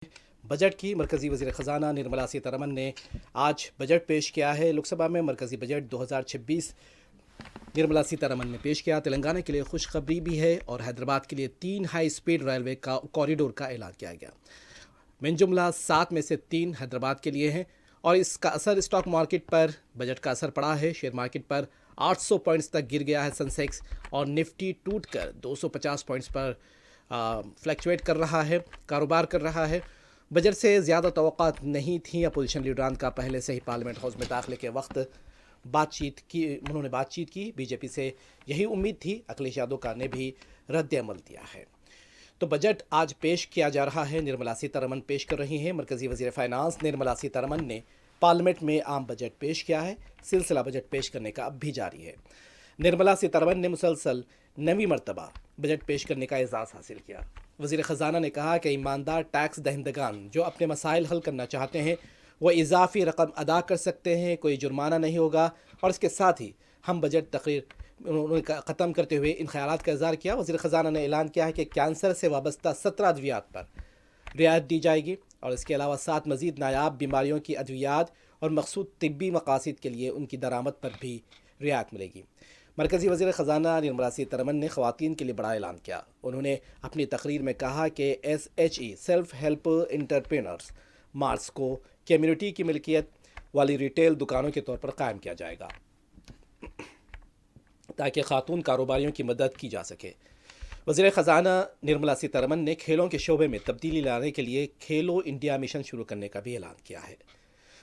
Budget की मरकजी वज़ीर ख़जाना निर्मला सीतारमन ने आज बजट पेश किया है। लोकसभा में मरकजी बजट 2026 निर्मला सीतारमन ने पेश किया। तेलंगाना के लिए खुशखबरी भी है और हैदराबाद के लिए 3 हाई स्पीड रेलवे का कॉरिडोर का ऐलान किया गया। मिन जुमला 7 में से 3 हैदराबाद के लिए हैं और इसका असर स्टॉक मार्केट पर बजट का असर पड़ा है। शेयर मार्केट पर 800 पॉइंट्स तक गिर गया है सेंसेक्स और निफ्टी टूटकर 250 पॉइंट्स पर फ्लक्चुएट कर रहा है, कारोबार कर रहा है। बजट से ज़्यादा तवक्कात नहीं थी। अपोजिशन लीडरान का पहले से ही पार्लियामेंट हाउस में दाखिले के वक्त उन्होंने बातचीत की। बीजेपी से यही उम्मीद थी। अखिलेश यादव ने भी रद्द अमल दिया है। तो बजट आज पेश किया जा रहा है। निर्मला सीतारमन पेश कर रही हैं। मरकजी वज़ीर फाइनेंस निर्मला सीतारमन ने पार्लियामेंट में आम बजट पेश किया है। सिलसिला बजट पेश करने का अब भी जारी है। निर्मला सीतारमन ने मुसलसल 9वीं मरतबा बजट पेश करने का एजाज़ हासिल किया। वज़ीर ख़जाना ने कहा कि ईमानदार टैक्स दहिंदगान जो अपने मसाइल हल करना चाहते हैं वो इजाफी रकम अदा कर सकते हैं, कोई जुर्माना नहीं होगा। और इसके साथ ही हम बजट तकरीर उन्होंने ख़त्म करते हुए इन ख्यालात का इज़हार किया। वज़ीर ख़जाना ने ऐलान किया है कि कैंसर से वाबस्ता 17 अद्वियात पर रियायत दी जाएगी और इसके अलावा 7 मज़ीद नायाब बीमारियों की अद्वियात और मखसूद तिब्बी मकासद के लिए उनकी दरामद पर भी रियायत मिलेगी। मरकज़ी वज़ीर ख़जाना निर्मला सीतारमन ने ख़वातीन के लिए बड़ा ऐलान किया। उन्होंने अपनी तकरीर में कहा कि SHE self help entrepreneurs marts को कम्युनिटी की मिल्कियत वाली रिटेल दुकानों के तौर पर कायम किया जाएगा ताकि खातून कारोबारियों की मदद की जा सके। वज़ीर ख़जाना निर्मला सीतारमन ने खेलों के शोबे में तब्दीली लाने के लिए खेलो इंडिया मिशन शुरू करने का भी ऐलान किया है।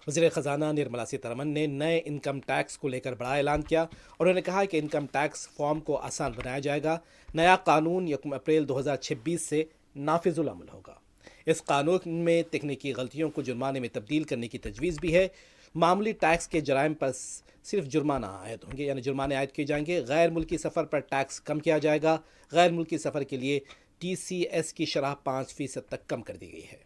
वज़ीर ख़जाना निर्मला सीतारमन ने नए इनकम टैक्स को लेकर बड़ा ऐलान किया और उन्होंने कहा कि इनकम टैक्स फॉर्म को आसान बनाया जाएगा। नया कानून 1 अप्रैल 2026 से नाफिजुल अमल होगा। इस कानून में तकनीकी गलतियों को जुर्माने में तब्दील करने की तजवीज़ भी है। मामूली टैक्स के जराइम पर सिर्फ जुर्माना आयद होंगे, यानी जुर्माने आयद किए जाएंगे। गैर मुल्की सफ़र पर टैक्स कम किया जाएगा। गैर मुल्की सफ़र के लिए TCS की शरह 5% तक कम कर दी गई है।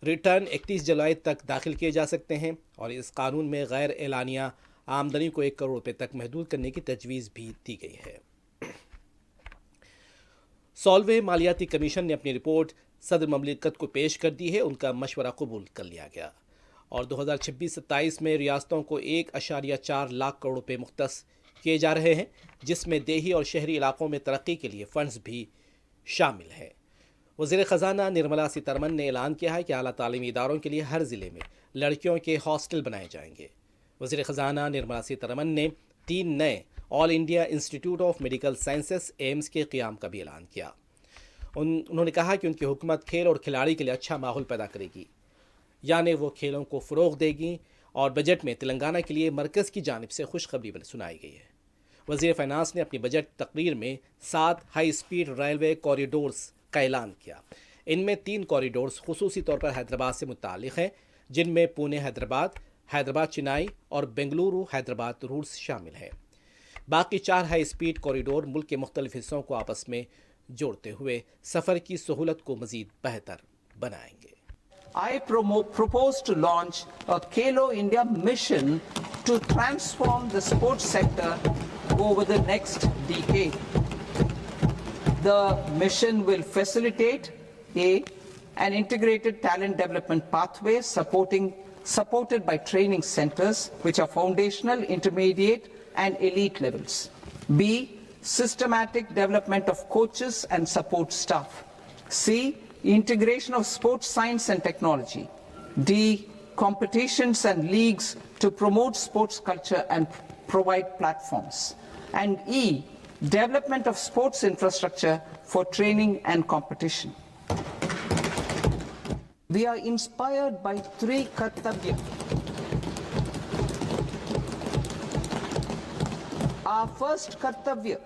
रिटर्न 31 जुलाई तक दाखिल किए जा सकते हैं और इस कानून में गैर एलानिया आमदनी को 1 करोड़ रुपये तक महदूद करने की तजवीज़ भी दी गई है। सॉल्वे मालियाती कमीशन ने अपनी रिपोर्ट सदर ममलिकत को पेश कर दी है। उनका मशवरा कबूल कर लिया गया और 2026-27 में रियासतों को 1.4 लाख करोड़ रुपये मुख्तस किए जा रहे हैं, जिसमें देही और शहरी इलाकों में तरक्की के लिए फ़ंड्स भी शामिल हैं। वज़ीर ख़जाना निर्मला सीतारमन ने ऐलान किया है कि आला तालीमी इदारों के लिए हर ज़िले में लड़कियों के हॉस्टल बनाए जाएंगे। वज़ीर ख़जाना निर्मला सीतारमन ने 3 नए all India institute of medical sciences AIIMS के क़याम का भी ऐलान किया। उन्होंने कहा कि उनकी हुकूमत खेल और खिलाड़ी के लिए अच्छा माहौल पैदा करेगी, यानी वो खेलों को फ़रोग़ देगी। और बजट में तेलंगाना के लिए मरकज़ की जानिब से खुशखबरी सुनाई गई है। वज़ीर फाइनेंस ने अपनी बजट तकरीर में 7 हाई स्पीड रेलवे कॉरिडोर्स का ऐलान किया। इनमें 3 कॉरिडोर्स खुसूसी तौर पर हैदराबाद से मुताल्लिक़ हैं, जिनमें पुणे हैदराबाद, हैदराबाद चेन्नई और बेंगलुरु हैदराबाद रूट्स शामिल हैं। बाकी 4 हाई स्पीड कॉरिडोर मुल्क के मुख्तलिफ हिस्सों को आपस में जोड़ते हुए सफ़र की सहूलत को मज़ीद बेहतर बनाएंगे। I propose to launch a Khelo India mission to transform the sports sector over the next decade. The mission will facilitate an integrated talent development pathway supported by training centers which are foundational, intermediate and elite levels. B, systematic development of coaches and support staff. C, integration of sports science and technology. D, competitions and leagues to promote sports culture and provide platforms. And E, development of sports infrastructure for training and competition. We are inspired by 3 kartavya. Our first kartavya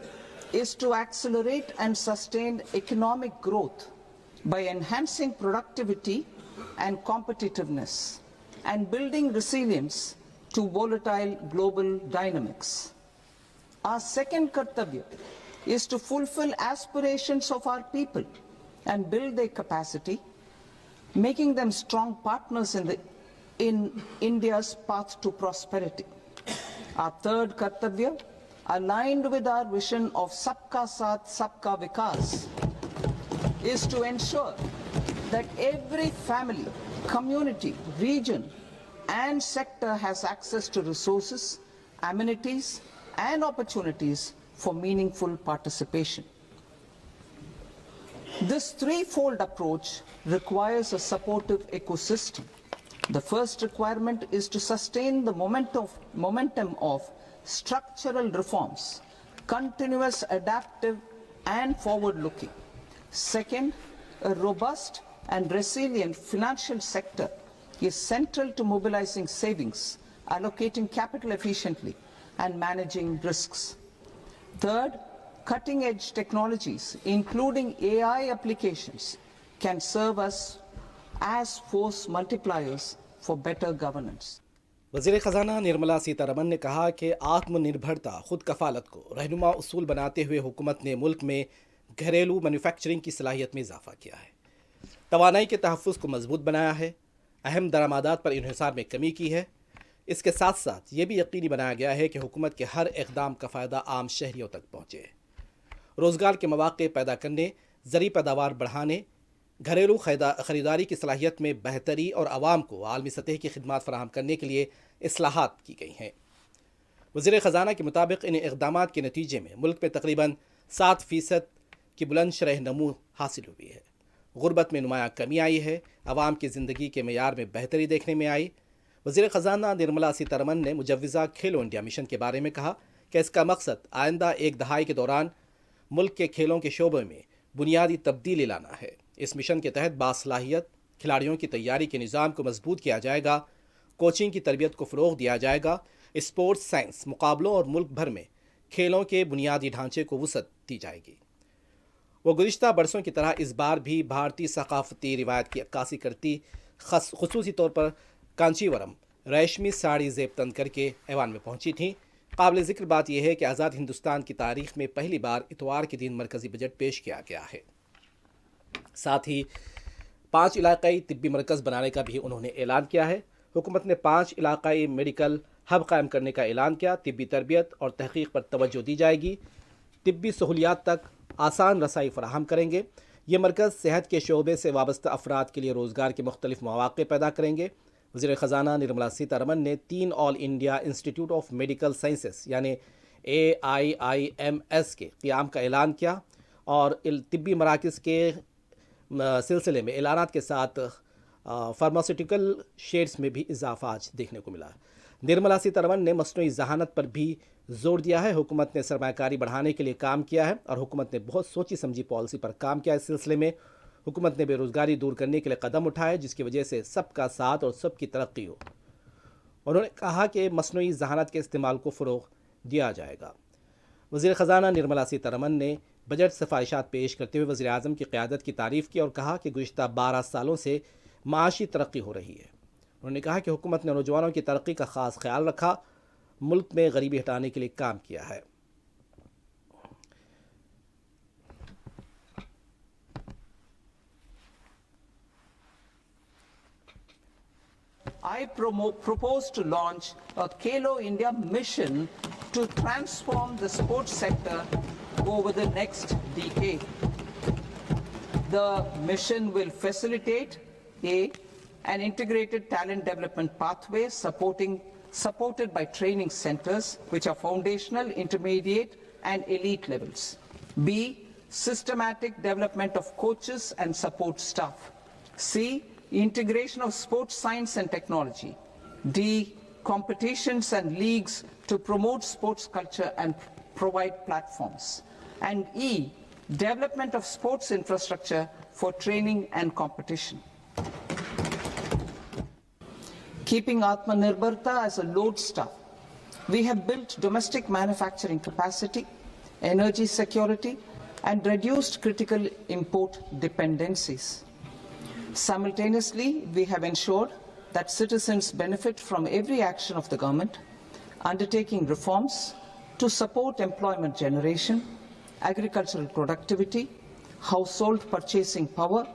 is to accelerate and sustain economic growth by enhancing productivity and competitiveness and building resilience to volatile global dynamics. Our second kartavya is to fulfill aspirations of our people and build their capacity, making them strong partners in India's path to prosperity. Our third kartavya, aligned with our vision of Sabka Saath, Sabka Vikas, is to ensure that every family, community, region, and sector has access to resources, amenities, and opportunities for meaningful participation. This threefold approach requires a supportive ecosystem. The first requirement is to sustain the momentum of structural reforms, continuous, adaptive, and forward-looking. Second, a robust and resilient financial sector is central to mobilizing savings, allocating capital efficiently, and managing risks. Third, cutting-edge technologies, including AI applications, can serve us as force multipliers for better governance. वज़ीर ख़ज़ाना निर्मला सीतारमन ने कहा कि आत्मनिर्भरता खुद कफ़ालत को रहनुमा उसूल बनाते हुए हुकूमत ने मुल्क में घरेलू मैन्युफैक्चरिंग की सलाहियत में इजाफ़ा किया है, तवानाई के तहफ़्फ़ुज़ को मजबूत बनाया है, अहम दरामदात पर इन्हिसार में कमी की है। इसके साथ साथ ये भी यकीनी बनाया गया है कि हुकूमत के हर इक़दाम का फ़ायदा आम शहरियों तक पहुँचे। रोज़गार के मौक़े पैदा करने, ज़री पैदावार बढ़ाने, घरेलू ख़रीदारी की सलाहियत में बेहतरी और आवाम को आलमी सतह की खिदमात फराहम करने के लिए इस्लाहात की गई हैं। वज़ीर ख़ज़ाना के मुताबिक इन इक़दामात के नतीजे में मुल्क में तकरीबन 7% की बुलंद शरह नमू हासिल हुई है। गुर्बत में नुमायाँ कमी आई है, आवाम की ज़िंदगी के मेयार में बेहतरी देखने में आई। वज़ीर ख़ज़ाना निर्मला सीतारमन ने मुजव्वज़ा खेलो इंडिया मिशन के बारे में कहा कि इसका मकसद आइंदा एक दहाई के दौरान मुल्क के खेलों के शोबे में बुनियादी तब्दीली लाना है। इस मिशन के तहत बासलाहियत खिलाड़ियों की तैयारी के निज़ाम को मजबूत किया जाएगा, कोचिंग की तरबियत को फ़रोग़ दिया जाएगा, स्पोर्ट्स साइंस मुकाबलों और मुल्क भर में खेलों के बुनियादी ढांचे को वसअत दी जाएगी। वो गुज़िश्ता बरसों की तरह इस बार भी भारतीय सकाफ़ती रिवायत की अक्कासी करती ख़ुसूसी तौर पर कांचीवरम रेशमी साड़ी ज़ेब तन करके ऐवान में पहुँची थीं। काबिल ज़िक्र बात यह है कि आज़ाद हिंदुस्तान की तारीख़ में पहली बार इतवार के दिन मरकज़ी बजट पेश किया गया है। साथ ही 5 इलाक़ाई तिब्बी मरकज़ बनाने का भी उन्होंने ऐलान किया है। हुकूमत ने 5 इलाक़ाई मेडिकल हब कायम करने का ऐलान किया। तिब्बी तरबियत और तहक़ीक़ पर तवज्जो दी जाएगी। तिब्बी सहूलियात तक आसान रसाई फराहम करेंगे। ये मरकज़ सेहत के शोबे से वाबस्ता अफराद के लिए रोज़गार के मुख्तलिफ़ मौक़े पैदा करेंगे। वज़ीर ख़ज़ाना निर्मला सीतारमन ने 3 all India institute of medical sciences यानी AIIMS के क़याम का ऐलान किया और तिब्बी मराकज़ के सिलसिले में ऐलानात के साथ फार्मास्यूटिकल शेड्स में भी इजाफा आज देखने को मिला। निर्मला सीतारमन ने मसनूई ज़हानत पर भी जोर दिया है। हुकूमत ने सरमायाकारी बढ़ाने के लिए काम किया है और हुकूमत ने बहुत सोची समझी पॉलिसी पर काम किया। इस सिलसिले में हुकूमत ने बेरोज़गारी दूर करने के लिए कदम उठाए जिसकी वजह से सबका साथ और सबकी तरक्की हो। उन्होंने कहा कि मसनूई ज़हानत के इस्तेमाल को फ़रोग़ दिया जाएगा। वज़ीर ख़ज़ाना निर्मला सीतारमन ने बजट सिफारिशात पेश करते हुए वज़ीर आज़म की क़यादत की तारीफ़ की और कहा कि गुज़िश्ता 12 सालों से माशी तरक्की हो रही है। उन्होंने कहा कि हुकूमत ने नौजवानों की तरक्की का ख़ास ख्याल रखा, मुल्क में गरीबी हटाने के लिए काम किया है। I propose to launch a Khelo India mission to transform the sports sector over the next decade. The mission will facilitate an integrated talent development pathway supported by training centers which are foundational, intermediate and elite levels. B, systematic development of coaches and support staff. C, integration of sports science and technology. D, competitions and leagues to promote sports culture and provide platforms. And E, development of sports infrastructure for training and competition. Keeping Atmanirbharta as a lodestar, we have built domestic manufacturing capacity, energy security, and reduced critical import dependencies. Simultaneously, we have ensured that citizens benefit from every action of the government, undertaking reforms to support employment generation, agricultural productivity, household purchasing power,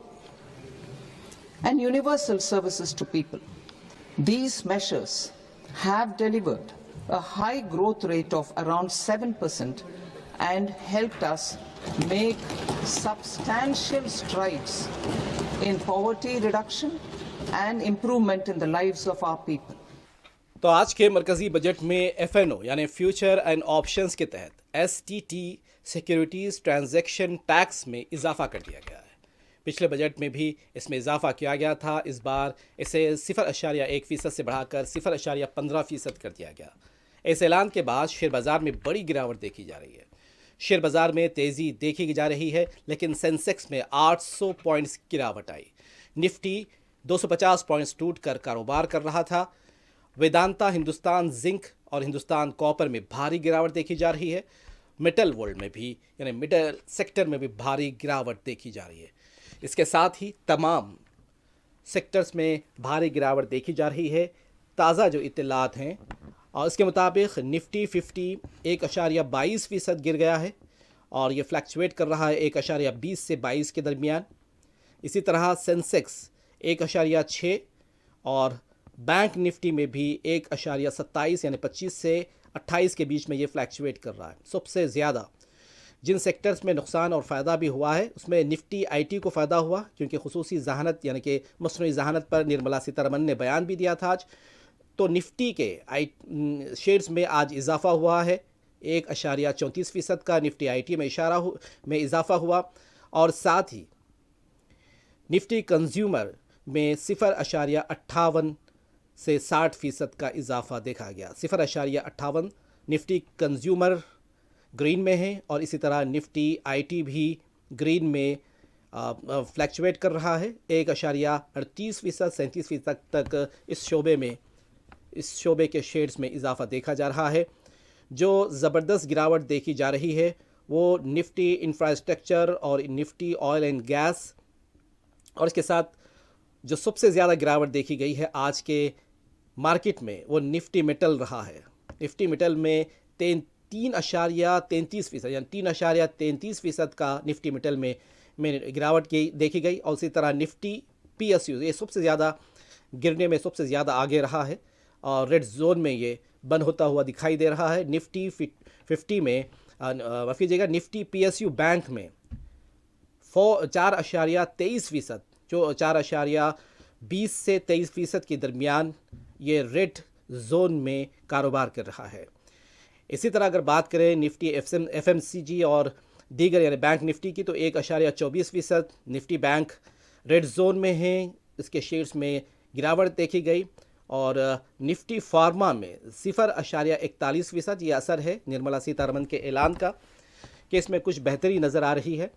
and universal services to people. These measures have delivered a high growth rate of around 7% and helped us make substantial strides in poverty reduction and improvement in the lives of our people. तो आज के मरकजी budget में FNO यानी future and options के तहत STT securities transaction tax में इजाफा कर दिया गया है। पिछले बजट में भी इसमें इजाफा किया गया था। इस बार इसे 0.1% से बढ़ाकर 0.15% कर दिया गया। इस ऐलान के बाद शेयर बाज़ार में बड़ी गिरावट देखी जा रही है। शेयर बाज़ार में तेज़ी देखी जा रही है, लेकिन सेंसेक्स में 800 पॉइंट्स गिरावट आई। निफ्टी 250 पॉइंट्स टूट कर कारोबार कर रहा था। वेदांता, हिंदुस्तान जिंक और हिंदुस्तान कॉपर में भारी गिरावट देखी जा रही है। मेटल वर्ल्ड में भी यानी मेटल सेक्टर में भी भारी गिरावट देखी जा रही है। इसके साथ ही तमाम सेक्टर्स में भारी गिरावट देखी जा रही है। ताज़ा जो इत्तलात हैं और इसके मुताबिक निफ्टी 50 1.22% गिर गया है और ये फ्लैक्चुएट कर रहा है 1.20 से 22 के दरमियान। इसी तरह सेंसेक्स 1.6 और बैंक निफ्टी में भी 1.27 यानी 25 से 28 के बीच में ये फ्लैक्चुएट कर रहा है। सबसे ज़्यादा जिन सेक्टर्स में नुकसान और फ़ायदा भी हुआ है उसमें निफ्टी IT को फ़ायदा हुआ, क्योंकि खुसूसी जहानत यानी कि मसनूई जहानत पर निर्मला सीतारमन ने बयान भी दिया था आज। तो निफ्टी के शेयर्स में आज इजाफा हुआ है 1.34% का। निफ्टी IT में इजाफा हुआ और साथ ही निफ्टी कंज्यूमर में 0.58 से 60% का इजाफा देखा गया। 0.58 निफ्टी कंज्यूमर ग्रीन में है और इसी तरह निफ्टी IT भी ग्रीन में फ्लैक्चुएट कर रहा है। 1.38% 37% तक इस शोबे के शेयर्स में इजाफा देखा जा रहा है। जो ज़बरदस्त गिरावट देखी जा रही है वो निफ्टी इंफ्रास्ट्रक्चर और निफ्टी ऑयल एंड गैस, और इसके साथ जो सबसे ज़्यादा गिरावट देखी गई है आज के मार्केट में वो निफ्टी मेटल रहा है। निफ्टी मेटल में 3.33% यानी 3.33% का निफ्टी मेटल में गिरावट देखी गई। और इसी तरह निफ्टी PSU ये सबसे ज़्यादा गिरने में सबसे ज़्यादा आगे रहा है और रेड जोन में ये बंद होता हुआ दिखाई दे रहा है। निफ्टी 50 में माफ़ कीजिएगा, निफ्टी PSU बैंक में 4.23%, जो 4.20 से 23% के दरमियान ये रेड जोन में कारोबार कर रहा है। इसी तरह अगर बात करें निफ्टी FMCG और दीगर यानी बैंक निफ्टी की, तो 1.24% निफ्टी बैंक रेड जोन में है, इसके शेयर्स में गिरावट देखी गई। और निफ्टी फार्मा में 0.41%, ये असर है निर्मला सीतारमन के ऐलान का कि इसमें कुछ बेहतरी नज़र आ रही है।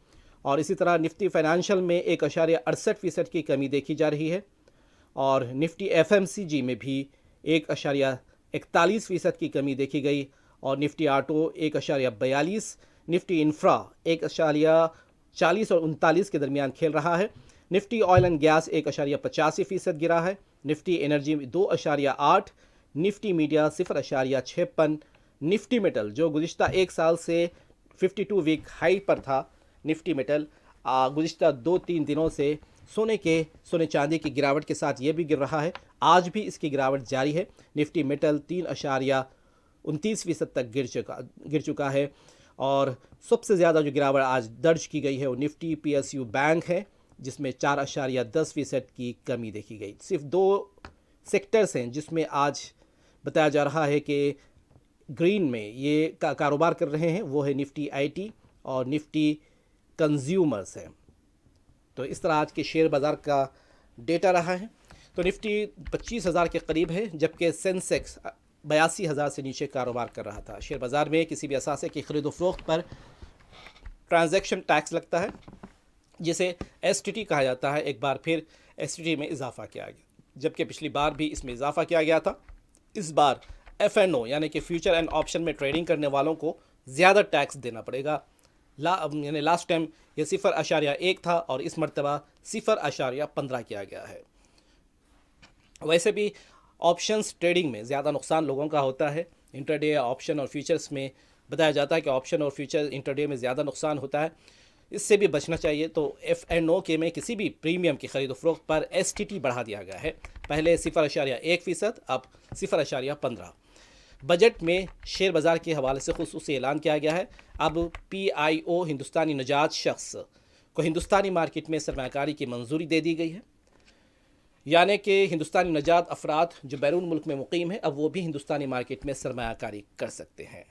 और इसी तरह निफ्टी फाइनेंशियल में 1.68% की कमी देखी जा रही है और निफ्टी FMCG में भी 1.41% की कमी देखी गई और निफ्टी ऑटो 1.42, निफ्टी इंफ्रा 1.40 और 39 के दरमियान खेल रहा है। निफ्टी ऑयल एंड गैस 1.85% गिरा है। Nifty energy 2.8, Nifty media 0.56, Nifty metal जो गुज़िश्ता एक साल से 52 वीक हाई पर था, निफ्टी मेटल गुज़िश्ता 2-3 दिनों से सोने चांदी की गिरावट के साथ ये भी गिर रहा है। आज भी इसकी गिरावट जारी है। निफ्टी मेटल 3.29% तक गिर चुका है और सबसे ज़्यादा जो गिरावट आज दर्ज की गई है वो निफ्टी PSU बैंक है, जिसमें 4.10% की कमी देखी गई। सिर्फ 2 सेक्टर्स हैं जिसमें आज बताया जा रहा है कि ग्रीन में ये कारोबार कर रहे हैं, वो है निफ्टी IT और निफ्टी कंज्यूमर्स है। तो इस तरह आज के शेयर बाज़ार का डेटा रहा है। तो निफ्टी 25,000 के करीब है, जबकि सेंसेक्स 82,000 से नीचे कारोबार कर रहा था। शेयर बाज़ार में किसी भी असासे की ख़रीद फरोख्त पर ट्रांजैक्शन टैक्स लगता है, जिसे STT कहा जाता है। एक बार फिर STT में इजाफा किया गया, जबकि पिछली बार भी इसमें इजाफा किया गया था। इस बार FNO यानी कि फ्यूचर एंड ऑप्शन में ट्रेडिंग करने वालों को ज़्यादा टैक्स देना पड़ेगा। यानी लास्ट टाइम ये 0.1 था और इस मरतबा 0.15 किया गया है। वैसे भी ऑप्शंस ट्रेडिंग में ज़्यादा नुकसान लोगों का होता है। इंटरडे ऑप्शन और फ्यूचर्स में बताया जाता है कि ऑप्शन और फ्यूचर इंटरडे में ज़्यादा नुकसान होता है, इससे भी बचना चाहिए। तो FNO के में किसी भी प्रीमियम की ख़रीद फरोख्त पर STT बढ़ा दिया गया है। पहले 0.1%, अब 0.15। बजट में शेयर बाज़ार के हवाले से खुसूसी ऐलान किया गया है। अब PIO हिंदुस्तानी नजात शख्स کو ہندوستانی مارکیٹ میں سرمایہ کاری کی منظوری دے دی گئی ہے، یعنی کہ ہندوستانی نژاد افراد جو بیرون ملک میں مقیم ہیں اب وہ بھی ہندوستانی مارکیٹ میں سرمایہ کاری کر سکتے ہیں۔